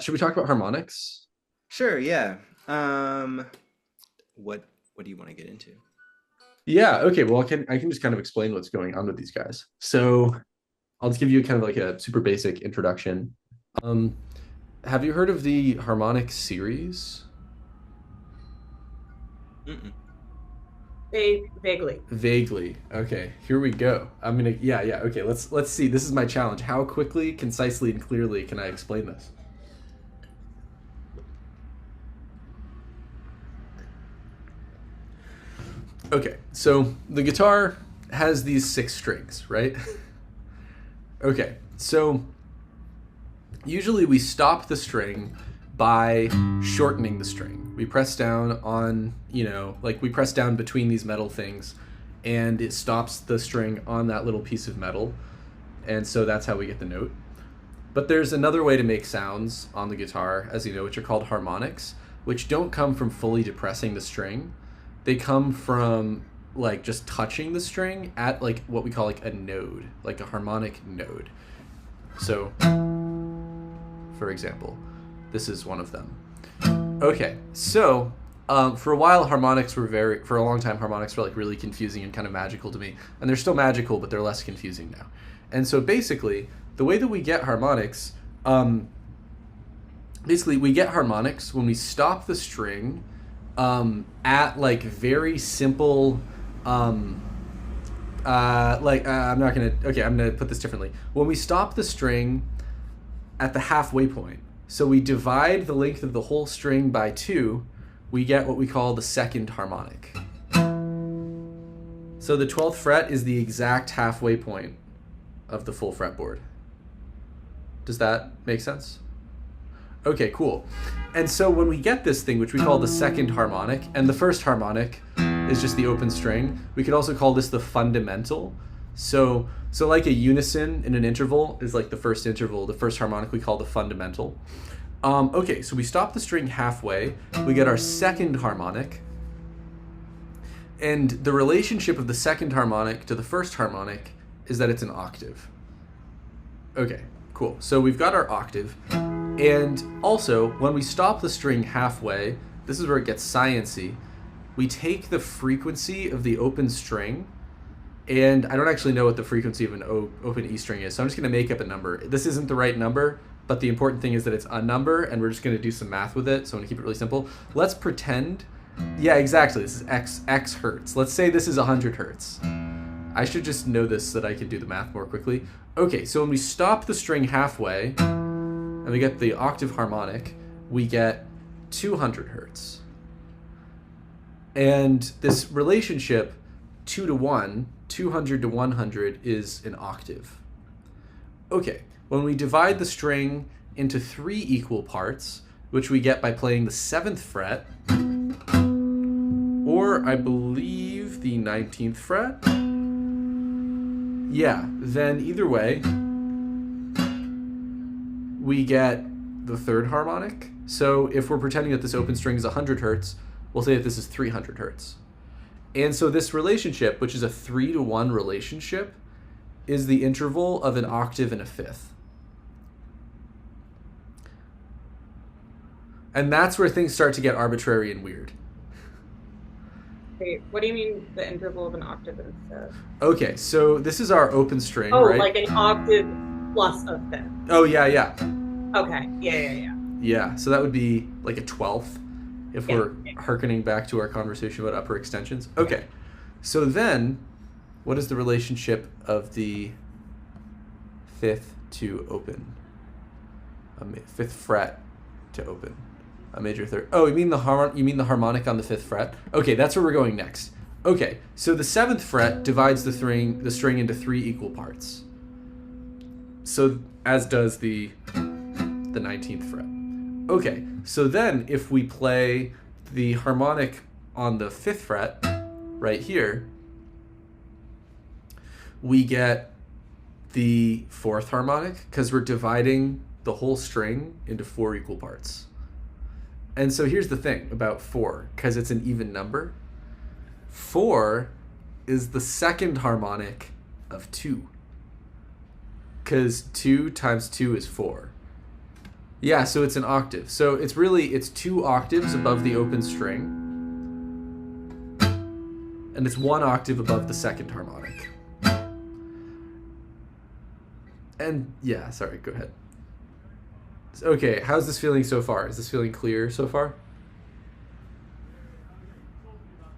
should we talk about harmonics? Sure, yeah. What do you want to get into? Yeah, okay. Well, I can just kind of explain what's going on with these guys. So I'll just give you kind of like a super basic introduction. Um, have you heard of the harmonic series? Mm-mm. Vaguely. Vaguely. Okay, here we go. I'm gonna yeah. Okay, let's see. This is my challenge. How quickly, concisely, and clearly can I explain this? Okay, so the guitar has these six strings, right? Okay, so usually we stop the string by shortening the string. We press down on, like we press down between these metal things and it stops the string on that little piece of metal. And so that's how we get the note. But there's another way to make sounds on the guitar, as you know, which are called harmonics, which don't come from fully depressing the string. They come from like just touching the string at like what we call like a node, like a harmonic node. So, for example, this is one of them. Okay, so for a while, for a long time, harmonics were like really confusing and kind of magical to me, and they're still magical, but they're less confusing now. And so basically, the way that we get harmonics, we get harmonics when we stop the string at like very simple. I'm gonna put this differently. When we stop the string at the halfway point, so we divide the length of the whole string by 2, we get what we call the second harmonic. So the 12th fret is the exact halfway point of the full fretboard. Does that make sense? Okay, cool. And so when we get this thing, which we call the second harmonic, and the first harmonic is just the open string, we could also call this the fundamental. So like a unison in an interval is like the first interval. The first harmonic we call the fundamental. Okay, so we stop the string halfway. We get our second harmonic. And the relationship of the second harmonic to the first harmonic is that it's an octave. Okay, cool. So we've got our octave. And also, when we stop the string halfway, this is where it gets science-y. We take the frequency of the open string, and I don't actually know what the frequency of an open E string is, so I'm just going to make up a number. This isn't the right number, but the important thing is that it's a number, and we're just going to do some math with it, so I'm going to keep it really simple. Let's pretend, yeah, exactly, this is x hertz. Let's say this is 100 hertz. I should just know this so that I can do the math more quickly. Okay, so when we stop the string halfway, and we get the octave harmonic, we get 200 hertz. And this relationship, 2 to 1, 200 to 100 is an octave. Okay, when we divide the string into 3 equal parts, which we get by playing the 7th fret, or I believe the 19th fret, yeah, then either way, we get the third harmonic. So if we're pretending that this open string is 100 hertz, we'll say that this is 300 hertz. And so this relationship, which is a 3 to 1 relationship, is the interval of an octave and a fifth. And that's where things start to get arbitrary and weird. Wait, what do you mean the interval of an octave and a fifth? Okay, so this is our open string, Oh, right? like an octave plus a fifth. Oh, yeah. Okay, yeah. Yeah, so that would be like a 12th if Yeah. we're hearkening back to our conversation about upper extensions. Okay, so then what is the relationship of the 5th to open? A 5th fret to open. A major third. Oh, you mean the harmonic on the 5th fret? Okay, that's where we're going next. Okay, so the 7th fret divides the string into 3 equal parts. So as does the 19th fret. Okay, so then if we play the harmonic on the 5th fret right here, we get the 4th harmonic because we're dividing the whole string into 4 equal parts. And so here's the thing about 4, because it's an even number. 4 is the second harmonic of 2, because 2 times 2 is 4. Yeah, so it's an octave. So it's 2 octaves above the open string, and it's 1 octave above the second harmonic. And yeah, sorry, go ahead. Okay, how's this feeling so far? Is this feeling clear so far?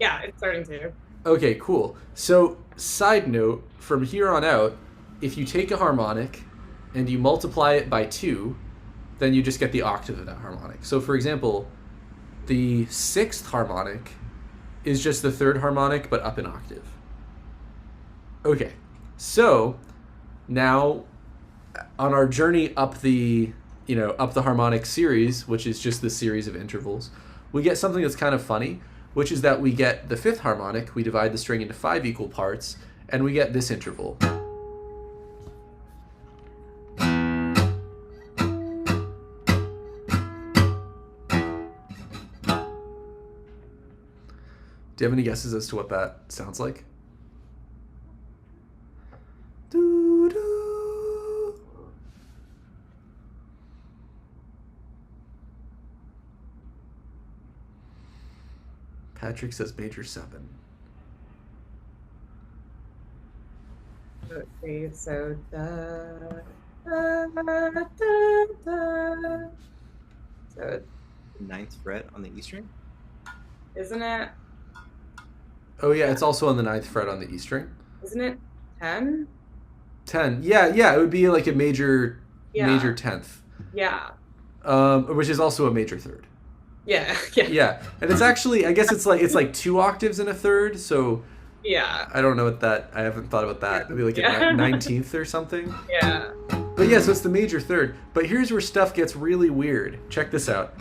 Yeah, it's starting to. Okay, cool. So, side note, from here on out, if you take a harmonic and you multiply it by 2, then you just get the octave of that harmonic. So, for example, the 6th harmonic is just the 3rd harmonic, but up an octave. Okay, so now on our journey up the harmonic series, which is just the series of intervals, we get something that's kind of funny, which is that we get the 5th harmonic, we divide the string into 5 equal parts, and we get this interval. Do you have any guesses as to what that sounds like? Doo-doo. Patrick says major 7. Let's see. So da da da da. So Ninth fret on the E string. isn't it? Oh yeah, it's also on the 9th fret on the E string. Isn't it 10? 10. Yeah, it would be like a major 10th. Yeah. Which is also a major 3rd. Yeah. Yeah, and it's actually, I guess it's like 2 octaves and a 3rd, so Yeah. I don't know what that, I haven't thought about that. Maybe like a 19th or something. Yeah. But yeah, so it's the major 3rd. But here's where stuff gets really weird. Check this out.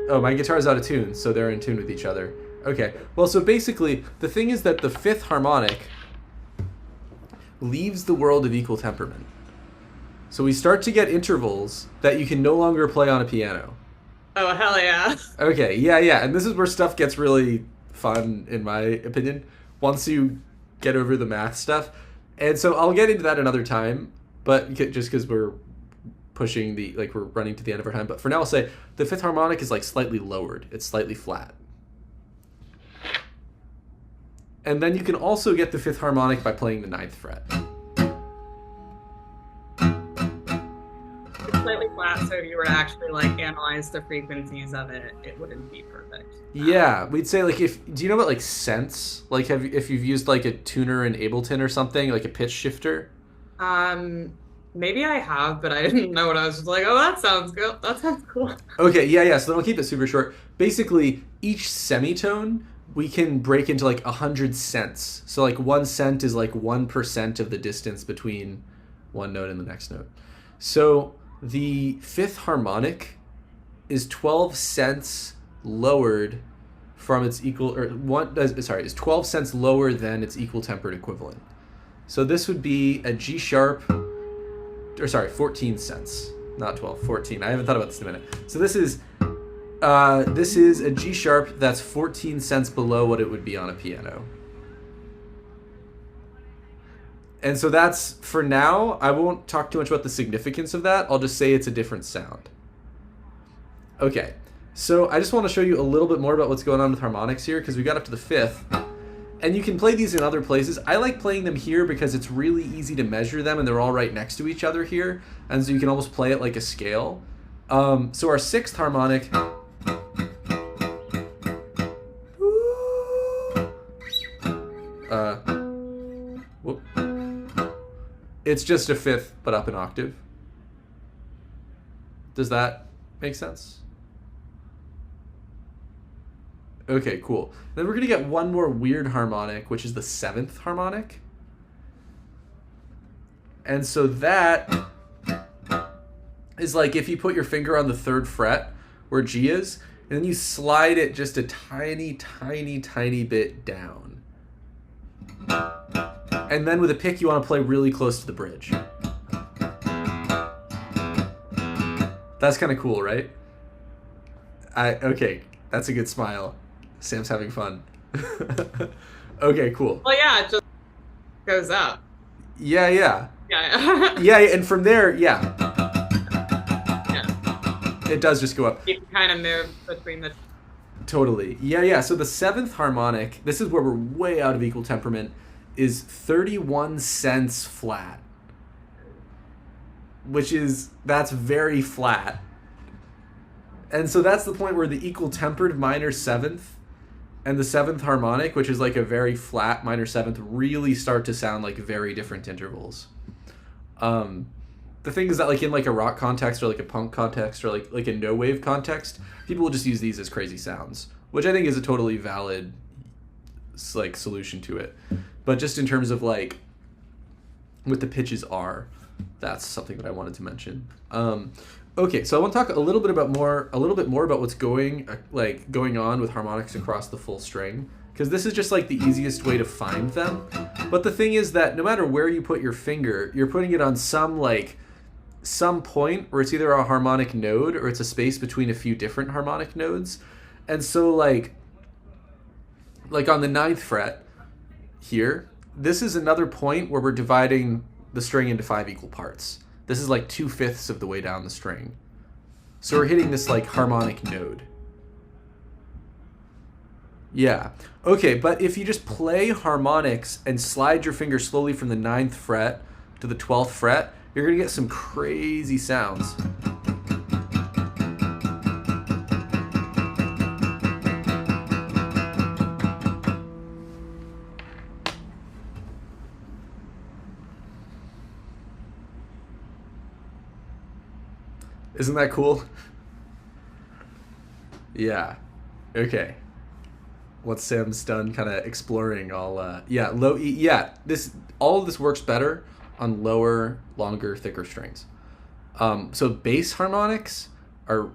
Oh, my guitar's out of tune, so they're in tune with each other. Okay, well, so basically, the thing is that the 5th harmonic leaves the world of equal temperament. So we start to get intervals that you can no longer play on a piano. Oh, hell yeah. Okay, yeah, and this is where stuff gets really fun, in my opinion, once you get over the math stuff. And so I'll get into that another time, but just because we're pushing we're running to the end of our time. But for now, I'll say the 5th harmonic is like slightly lowered. It's slightly flat. And then you can also get the 5th harmonic by playing the 9th fret. It's slightly flat, so if you were to actually analyze the frequencies of it, it wouldn't be perfect. Yeah, we'd say do you know about sense? If you've used a tuner in Ableton or something, like a pitch shifter? Maybe I have, but I didn't know what I was just like, oh, that sounds good. That sounds cool. Okay, yeah, so then we'll keep it super short. Basically, each semitone we can break into 100 cents. So 1 cent is 1% of the distance between one note and the next note. So the 5th harmonic is 12 cents lowered from its equal, is 12 cents lower than its equal tempered equivalent. So this would be a G sharp, 14 cents, not 12, 14. I haven't thought about this in a minute. So this is a G sharp that's 14 cents below what it would be on a piano. And so that's, for now, I won't talk too much about the significance of that. I'll just say it's a different sound. Okay, so I just want to show you a little bit more about what's going on with harmonics here, because we got up to the 5th. And you can play these in other places. I like playing them here because it's really easy to measure them, and they're all right next to each other here. And so you can almost play it like a scale. So our 6th harmonic... It's just a 5th, but up an octave. Does that make sense? Okay, cool. Then we're going to get one more weird harmonic, which is the 7th harmonic. And so that is if you put your finger on the 3rd fret, where G is, and then you slide it just a tiny, tiny, tiny bit down. And then with a pick, you want to play really close to the bridge. That's kind of cool, right? Okay, that's a good smile. Sam's having fun. Okay, cool. Well, yeah, it just goes up. Yeah. Yeah. Yeah, and from there, yeah, Yeah. it does just go up. You can kind of move between the. Totally. Yeah. So the seventh harmonic, this is where we're way out of equal temperament, is 31 cents flat. That's very flat. And so that's the point where the equal tempered minor seventh and the seventh harmonic, which is like a very flat minor seventh, really start to sound like very different intervals. The thing is that like in like a rock context or like a punk context or like a no wave context, people will just use these as crazy sounds, which I think is a totally valid like solution to it. But just in terms of like what the pitches are, that's something that I wanted to mention. Okay, so I want to talk a little bit more about what's going on with harmonics across the full string, because this is just like the easiest way to find them. But the thing is that no matter where you put your finger, you're putting it on some point where it's either a harmonic node or it's a space between a few different harmonic nodes. And so like on the 9th fret here, this is another point where we're dividing the string into 5 equal parts. This is like 2/5 of the way down the string. So we're hitting this like harmonic node. Yeah. Okay, but if you just play harmonics and slide your finger slowly from the 9th fret to the 12th fret, you're going to get some crazy sounds. Isn't that cool? Yeah. Okay. Once Sam's done kind of exploring, low E. Yeah, all of this works better on lower, longer, thicker strings. So bass harmonics are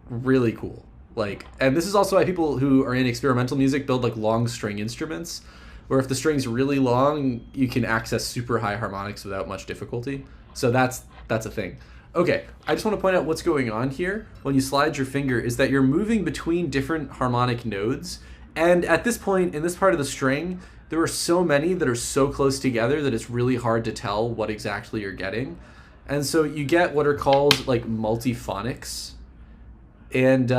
really cool. And this is also why people who are in experimental music build like long string instruments, where if the string's really long, you can access super high harmonics without much difficulty. So that's a thing. Okay, I just want to point out what's going on here when you slide your finger is that you're moving between different harmonic nodes. And at this point, in this part of the string, there are so many that are so close together that it's really hard to tell what exactly you're getting. And so you get what are called like multiphonics. And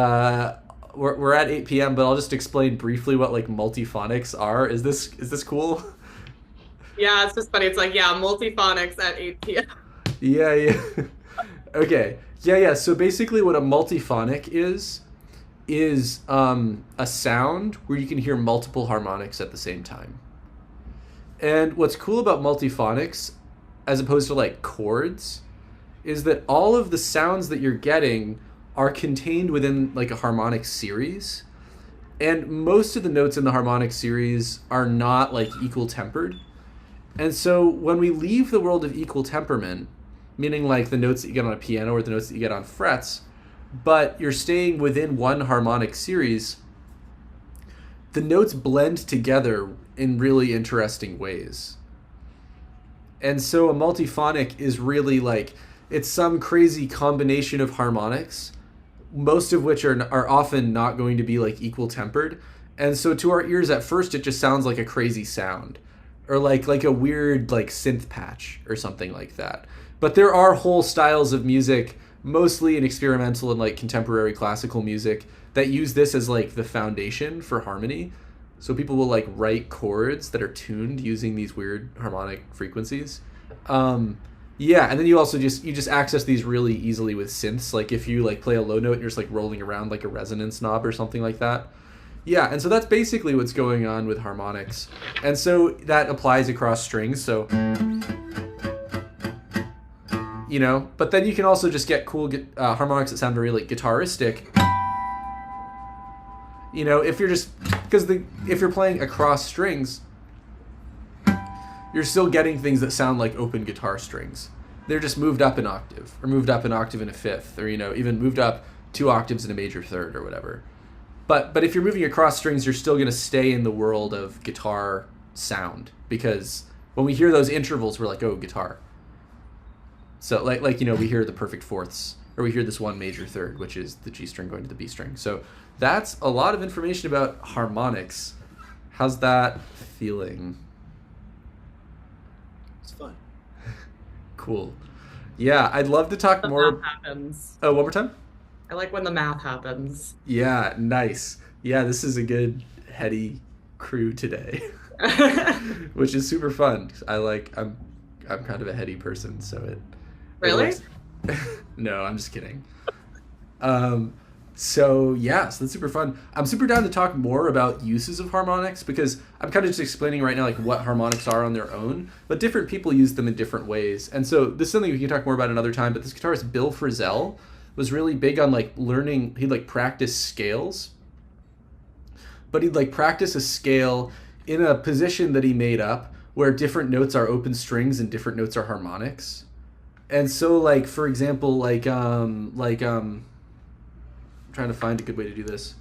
we're at 8 p.m., but I'll just explain briefly what like multiphonics are. Is this cool? Yeah, it's just funny. It's like, yeah, multiphonics at 8 p.m. Yeah. Okay. Yeah. So basically what a multiphonic is a sound where you can hear multiple harmonics at the same time. And what's cool about multiphonics, as opposed to like chords, is that all of the sounds that you're getting are contained within like a harmonic series. And most of the notes in the harmonic series are not like equal tempered. And so when we leave the world of equal temperament, meaning like the notes that you get on a piano or the notes that you get on frets, but you're staying within one harmonic series, the notes blend together in really interesting ways. And so a multiphonic is really like, it's some crazy combination of harmonics, most of which are often not going to be like equal tempered. And so to our ears at first, it just sounds like a crazy sound, or like a weird like synth patch or something like that. But there are whole styles of music, mostly in experimental and like contemporary classical music, that use this as like the foundation for harmony. So people will like write chords that are tuned using these weird harmonic frequencies. Yeah, and then you also just access these really easily with synths. Like if you like play a low note and you're just like rolling around like a resonance knob or something like that. Yeah, and so that's basically what's going on with harmonics. And so that applies across strings. So but then you can also just get cool harmonics that sound very like guitaristic. If you're if you're playing across strings, you're still getting things that sound like open guitar strings. They're just moved up an octave, or moved up an octave and a fifth, or even moved up 2 octaves in a major third or whatever. But if you're moving across strings, you're still going to stay in the world of guitar sound, because when we hear those intervals, we're like, oh, guitar. So we hear the perfect fourths, or we hear this one major third, which is the G string going to the B string. So that's a lot of information about harmonics. How's that feeling? It's fun. Cool. Yeah, I'd love to talk The math more. happens. Oh, one more time? I like when the math happens. Yeah, nice. Yeah, this is a good heady crew today, which is super fun. I'm kind of a heady person, so it Really? works. No, I'm just kidding. Um, so yeah, so that's super fun. I'm super down to talk more about uses of harmonics because I'm kind of just explaining right now like what harmonics are on their own, but different people use them in different ways. And so this is something we can talk more about another time. But this guitarist Bill Frisell was really big on like learning. He'd like practice scales, but he'd like practice a scale in a position that he made up where different notes are open strings and different notes are harmonics. And so like for example I'm trying to find a good way to do this.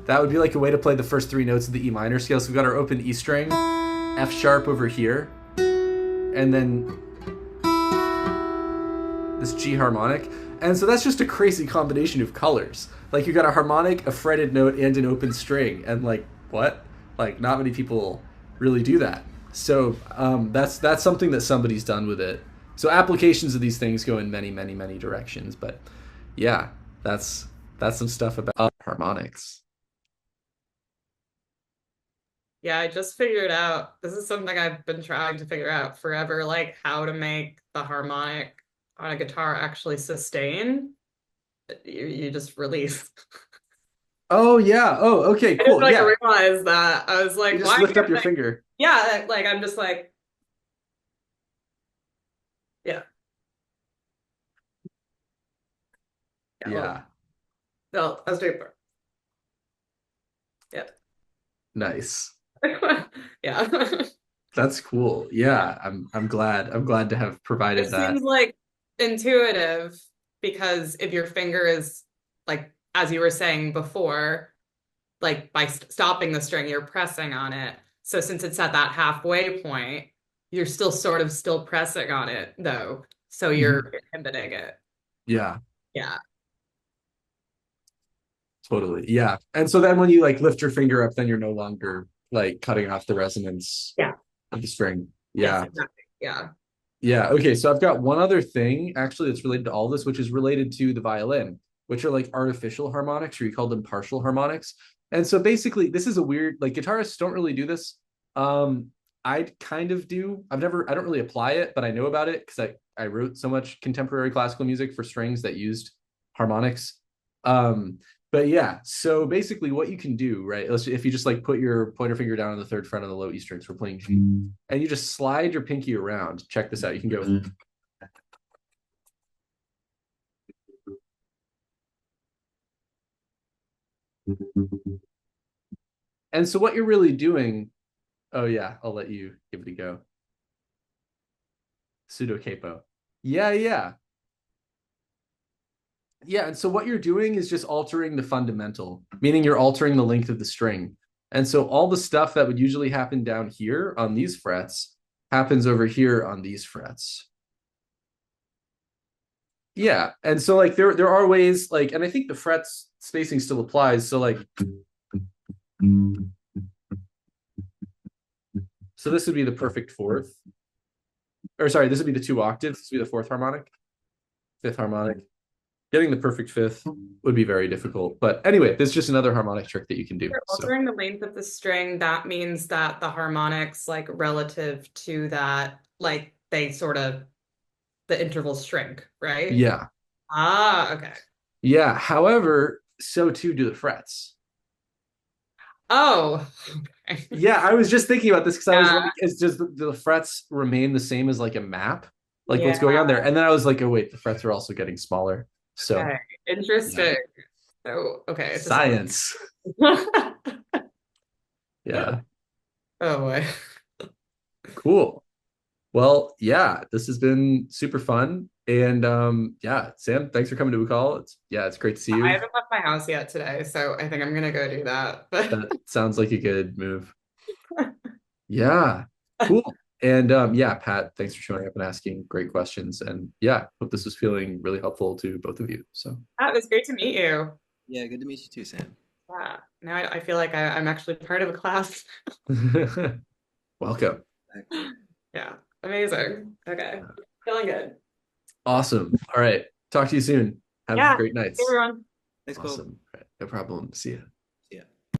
That would be like a way to play the first three notes of the E minor scale. So we've got our open E string, F sharp over here, and then this G harmonic. And so that's just a crazy combination of colors. Like you got a harmonic, a fretted note, and an open string. And like, what? Like not many people really do that. So that's something that somebody's done with it. So applications of these things go in many, many, many directions. But yeah, that's some stuff about harmonics. Yeah, I just figured out this is something I've been trying to figure out forever, like how to make the harmonic on a guitar actually sustain. You just release. Oh yeah. Oh, okay, I just cool. like Yeah. realized that. I was You like, just why lift can't up your I? finger. Yeah, like I'm just like, yeah, yeah. Oh, Yeah. no, I was doing it. Yeah. Nice. Yeah. That's cool. Yeah. I'm glad. I'm glad to have It provided that. seems like intuitive because if your finger is like, as you were saying before, like by stopping the string, you're pressing on it. So since it's at that halfway point, you're still sort of still pressing on it though. So Mhm. you're inhibiting it. Yeah. Yeah. Totally. Yeah. And so then when you like lift your finger up, then you're no longer like cutting off the resonance Yeah. of the string. Yes, Yeah. exactly. Yeah. Yeah. Okay. So I've got one other thing actually that's related to all this, which is related to the violin, which are like artificial harmonics, or you call them partial harmonics. And so basically, this is a weird, like guitarists don't really do this. Um, I kind of do. I don't really apply it, but I know about it because I wrote so much contemporary classical music for strings that used harmonics. Um, but yeah, so basically what you can do, right? If you just like put your pointer finger down on the third fret of the low E strings, we're playing G, and you just slide your pinky around. Check this out. You can go. And so what you're really doing, oh yeah, I'll let you give it a go. Pseudo capo. Yeah, yeah. Yeah, and so what you're doing is just altering the fundamental, meaning you're altering the length of the string. And so all the stuff that would usually happen down here on these frets happens over here on these frets. Yeah. And so like there are ways like, and I think the frets spacing still applies. So like, so this would be the perfect fourth. Or sorry, this would be the two octaves. This would be the fourth harmonic, fifth harmonic. Getting the perfect fifth would be very difficult. But anyway, there's just another harmonic trick that you can do. You're So altering the length of the string, that means that the harmonics, like relative to that, like they sort of the intervals shrink, right? yeah. Ah, okay. Yeah. However, so too do the frets. Oh, okay. Yeah, I was just thinking about this because I was Yeah, like, it's just the frets remain the same as like a map, like what's yeah, going on there. And then I was like, oh wait, the frets are also getting smaller. So okay. yeah. Interesting. So, okay, it just Science. Yeah. oh boy. Cool. Well, yeah, this has been super fun. And yeah, Sam, thanks for coming to a call. It's great to see I you. haven't left my house yet today, so I think I'm gonna go do that. But That sounds like a good move. Yeah, cool. And yeah, Pat, thanks for showing up and asking great questions. And yeah, hope this was feeling really helpful to both of you. So it was great to meet you. Yeah, good to meet you too, Sam. Yeah. Now I feel like I'm actually part of a class. welcome. Exactly. Yeah, amazing. Okay, feeling good. Awesome. All right. Talk to you soon. Have Yeah, great hey nights. everyone. Thanks, Cole. Awesome. All right. No problem. See ya.